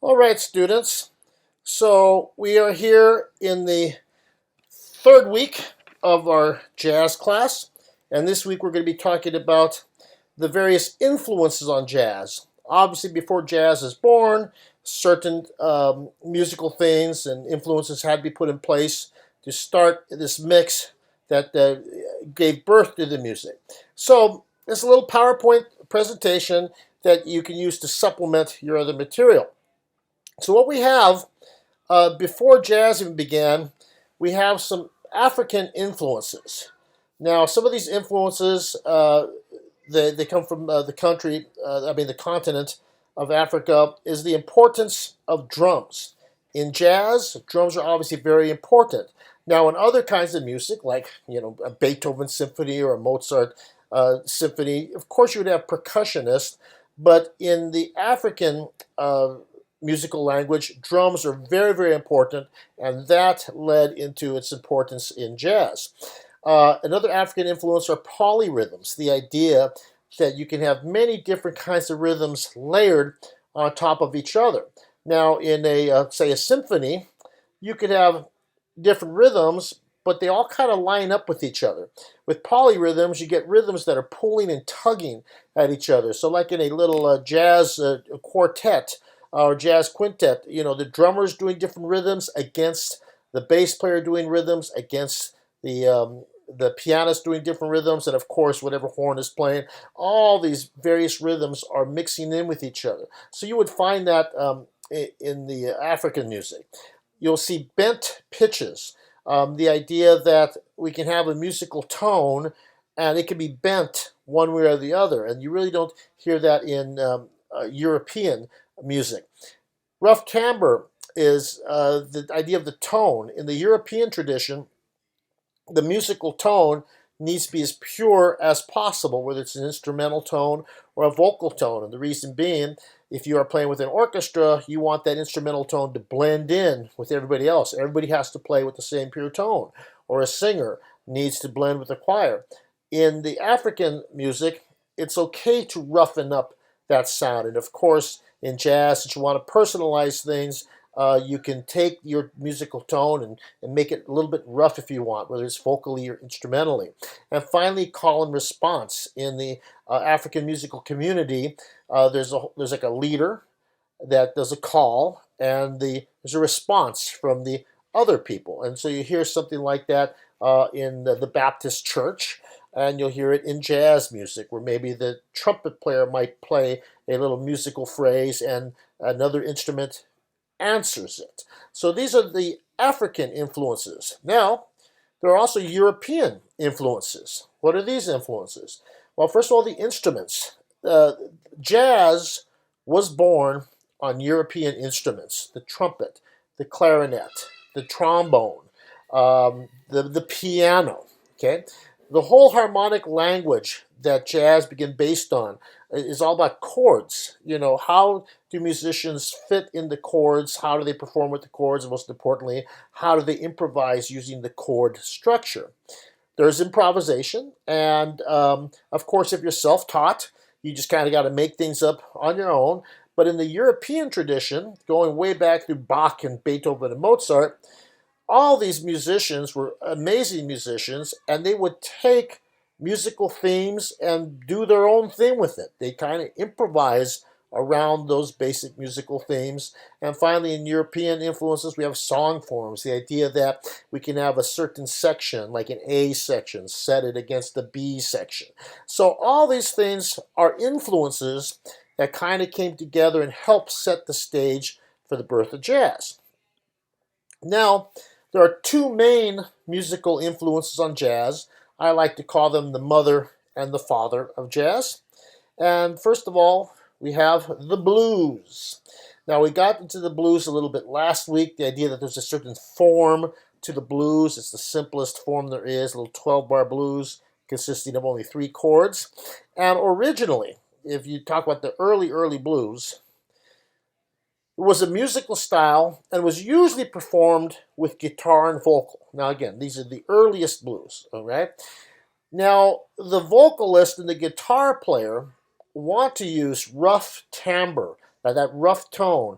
All right, students. So we are here in the third week of our jazz class, and this week we're going to be talking about the various influences on jazz. Obviously, before jazz is born, certain musical things and influences had to be put in place to start this mix that gave birth to the music. So, it's a little PowerPoint presentation that you can use to supplement your other material. So, what we have before jazz even began, we have some African influences. Now, some of these influences they come from the continent of Africa, is the importance of drums. In jazz, drums are obviously very important. Now, in other kinds of music, like a Beethoven symphony or a Mozart symphony, of course you would have percussionists, but in the African musical language, drums are very, very important, and that led into its importance in jazz. Another African influence are polyrhythms, the idea that you can have many different kinds of rhythms layered on top of each other. Now, in say a symphony, you could have different rhythms, but they all kind of line up with each other. With polyrhythms, you get rhythms that are pulling and tugging at each other. So, like in a little jazz quartet or jazz quintet, the drummer's doing different rhythms against the bass player doing rhythms against the pianist doing different rhythms, and of course, whatever horn is playing. All these various rhythms are mixing in with each other. So you would find that in the African music. You'll see bent pitches. The idea that we can have a musical tone and it can be bent one way or the other, and you really don't hear that in European music. Rough timbre is the idea of the tone. In the European tradition, the musical tone needs to be as pure as possible, whether it's an instrumental tone or a vocal tone. And the reason being, if you are playing with an orchestra, you want that instrumental tone to blend in with everybody else. Everybody has to play with the same pure tone, or a singer needs to blend with the choir. In the African music, it's okay to roughen up that sound. And of course, in jazz, since you want to personalize things, you can take your musical tone and make it a little bit rough if you want, whether it's vocally or instrumentally. And finally, call and response. In the African musical community, there's like a leader that does a call, and there's a response from the other people. And so you hear something like that in the Baptist church, and you'll hear it in jazz music, where maybe the trumpet player might play a little musical phrase and another instrument answers it. So these are the African influences. Now, there are also European influences. What are these influences? Well, first of all, the instruments. Jazz was born on European instruments: the trumpet, the clarinet, the trombone, the piano. Okay, the whole harmonic language that jazz began based on is all about chords. How do musicians fit in the chords? How do they perform with the chords? And most importantly, how do they improvise using the chord structure? There's improvisation, and of course, if you're self-taught, you just kind of got to make things up on your own. But in the European tradition, going way back through Bach and Beethoven and Mozart, all these musicians were amazing musicians, and they would take musical themes and do their own thing with it. They kind of improvise around those basic musical themes. And finally, in European influences, we have song forms, the idea that we can have a certain section, like an A section, set it against the B section. So all these things are influences that kind of came together and helped set the stage for the birth of jazz. Now, there are two main musical influences on jazz. I like to call them the mother and the father of jazz. And first of all, we have the blues. Now, we got into the blues a little bit last week, the idea that there's a certain form to the blues. It's the simplest form there is, a little 12-bar blues consisting of only 3 chords. And originally, if you talk about the early blues, it was a musical style and was usually performed with guitar and vocal. Now, again, these are the earliest blues, all right? Now, the vocalist and the guitar player want to use rough timbre, that rough tone,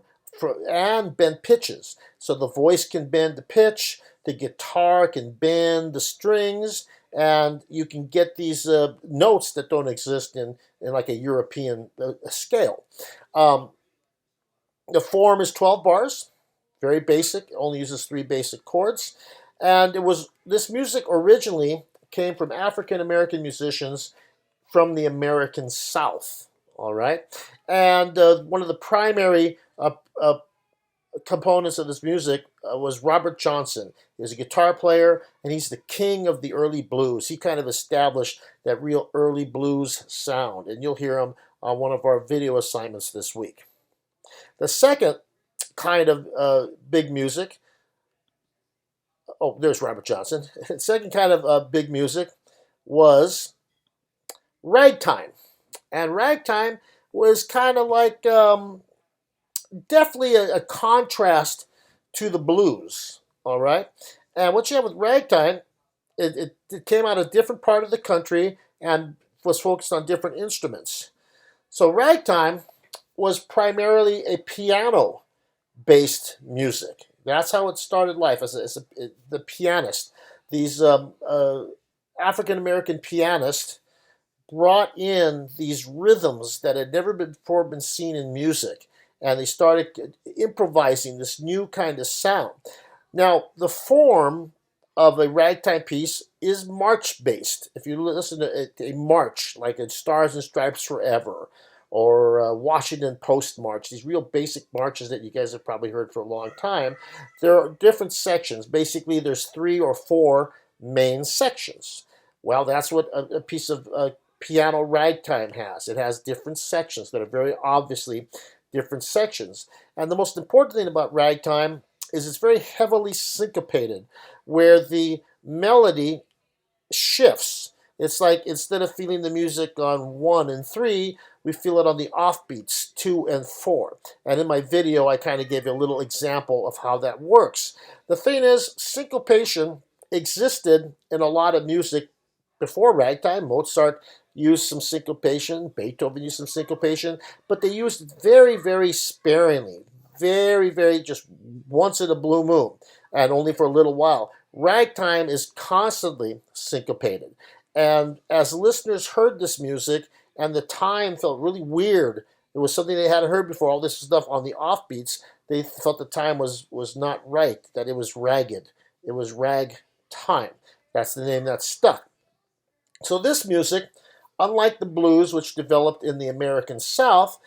and bend pitches. So the voice can bend the pitch, the guitar can bend the strings, and you can get these notes that don't exist in like a European scale. Um, the form is 12 bars, very basic, only uses 3 basic chords. And this music originally came from African American musicians from the American South. All right, and one of the primary components of this music was Robert Johnson. He was a guitar player, and he's the king of the early blues. He kind of established that real early blues sound, and you'll hear him on one of our video assignments this week. The second kind of big music, oh, there's Robert Johnson. The second kind of big music was ragtime. And ragtime was kind of like definitely a contrast to the blues, all right? And what you have with ragtime, it came out of a different part of the country and was focused on different instruments. So ragtime was primarily a piano-based music. That's how it started life, as the pianist. These African-American pianists brought in these rhythms that had never before been seen in music, and they started improvising this new kind of sound. Now, the form of a ragtime piece is march-based. If you listen to a march, like a Stars and Stripes Forever, or Washington Post March, these real basic marches that you guys have probably heard for a long time, there are different sections. Basically, there's 3 or 4 main sections. Well, that's what a piece of piano ragtime has. It has different sections that are very obviously different sections. And the most important thing about ragtime is it's very heavily syncopated, where the melody shifts. It's like instead of feeling the music on 1 and 3, we feel it on the offbeats 2 and 4. And in my video, I kind of gave you a little example of how that works. The thing is, syncopation existed in a lot of music before ragtime. Mozart used some syncopation, Beethoven used some syncopation, but they used it very, very sparingly, very, very just once in a blue moon, and only for a little while. Ragtime is constantly syncopated. And as listeners heard this music, and the time felt really weird, it was something they hadn't heard before, all this stuff on the offbeats, they felt the time was not right, that it was ragged. It was ragtime. That's the name that stuck. So this music, unlike the blues, which developed in the American South,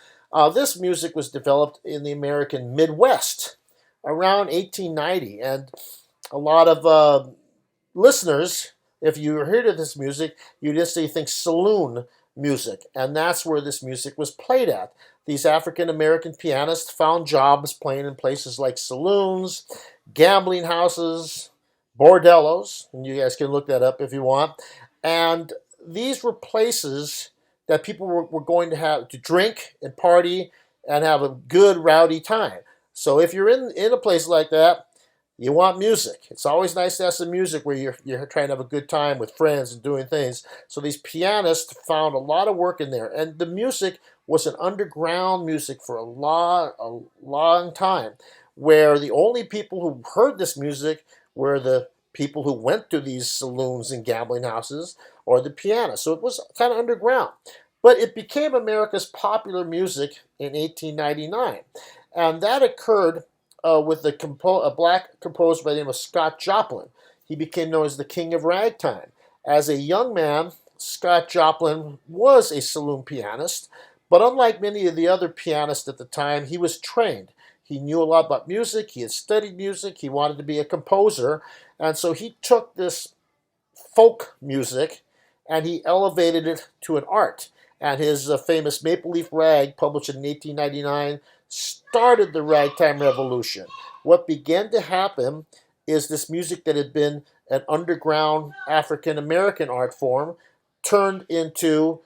this music was developed in the American Midwest around 1890. And a lot of listeners, if you heard of this music, you'd instantly think saloon music. And that's where this music was played at. These African-American pianists found jobs playing in places like saloons, gambling houses, bordellos, and you guys can look that up if you want. And these were places that people were going to have to drink and party and have a good rowdy time. So if you're in a place like that, you want music. It's always nice to have some music where you're trying to have a good time with friends and doing things. So these pianists found a lot of work in there. And the music was an underground music for a long time, where the only people who heard this music were the people who went to these saloons and gambling houses, or the pianists. So it was kind of underground. But it became America's popular music in 1899. And that occurred with a black composer by the name of Scott Joplin. He became known as the King of Ragtime. As a young man, Scott Joplin was a saloon pianist, but unlike many of the other pianists at the time, he was trained. He knew a lot about music, he had studied music, he wanted to be a composer, and so he took this folk music and he elevated it to an art. And his famous Maple Leaf Rag, published in 1899, started the ragtime revolution. What began to happen is this music that had been an underground African American art form turned into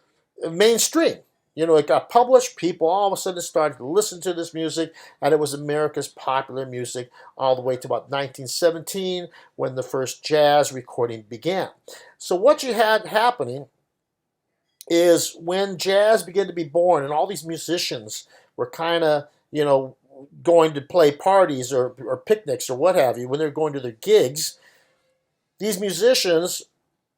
mainstream. You know, it got published, people all of a sudden started to listen to this music, and it was America's popular music all the way to about 1917, when the first jazz recording began. So what you had happening is when jazz began to be born and all these musicians were kind of, going to play parties or picnics or what have you, when they're going to their gigs, these musicians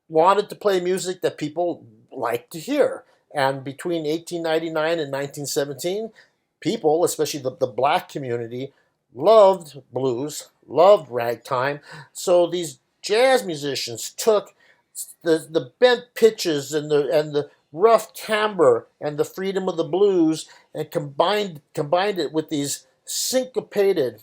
wanted to play music that people liked to hear. And between 1899 and 1917, people, especially the black community, loved blues, loved ragtime. So these jazz musicians took the bent pitches and the rough timbre and the freedom of the blues and combined it with these syncopated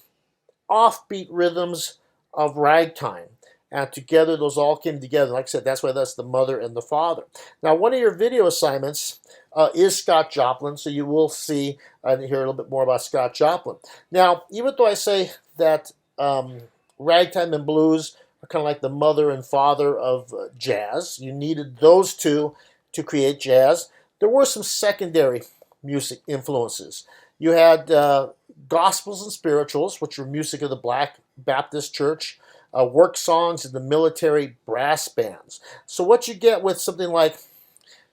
offbeat rhythms of ragtime. And together, those all came together. Like I said, that's why that's the mother and the father. Now, one of your video assignments is Scott Joplin, so you will see and hear a little bit more about Scott Joplin. Now, even though I say that ragtime and blues are kind of like the mother and father of jazz, you needed those two to create jazz. There were some secondary music influences. You had gospels and spirituals, which were music of the Black Baptist Church, work songs and the military brass bands. So what you get with something like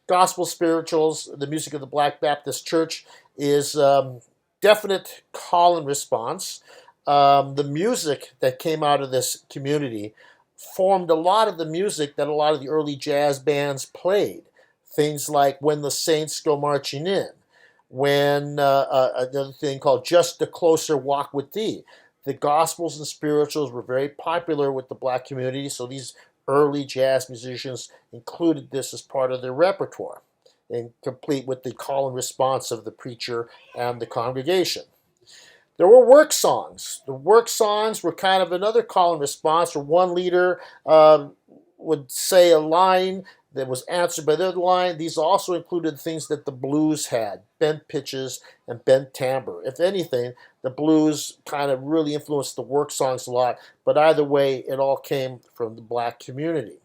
gospel spirituals, the music of the Black Baptist Church, is definite call and response. The music that came out of this community formed a lot of the music that a lot of the early jazz bands played. Things like When the Saints Go Marching In, when another thing called Just a Closer Walk with Thee. The gospels and spirituals were very popular with the black community, so these early jazz musicians included this as part of their repertoire, and complete with the call and response of the preacher and the congregation. There were work songs. The work songs were kind of another call and response, where one leader would say a line that was answered by the other line. These also included things that the blues had, bent pitches and bent timbre. If anything, the blues kind of really influenced the work songs a lot, but either way, it all came from the black community.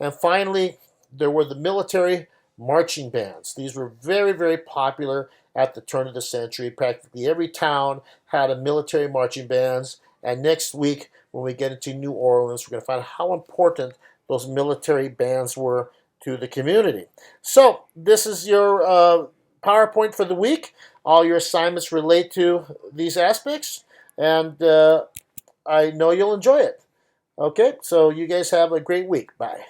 And finally, there were the military marching bands. These were very, very popular at the turn of the century. Practically every town had a military marching bands, and next week, when we get into New Orleans, we're going to find out how important those military bands were to the community. So this is your PowerPoint for the week. All your assignments relate to these aspects, and I know you'll enjoy it. Okay, so you guys have a great week. Bye.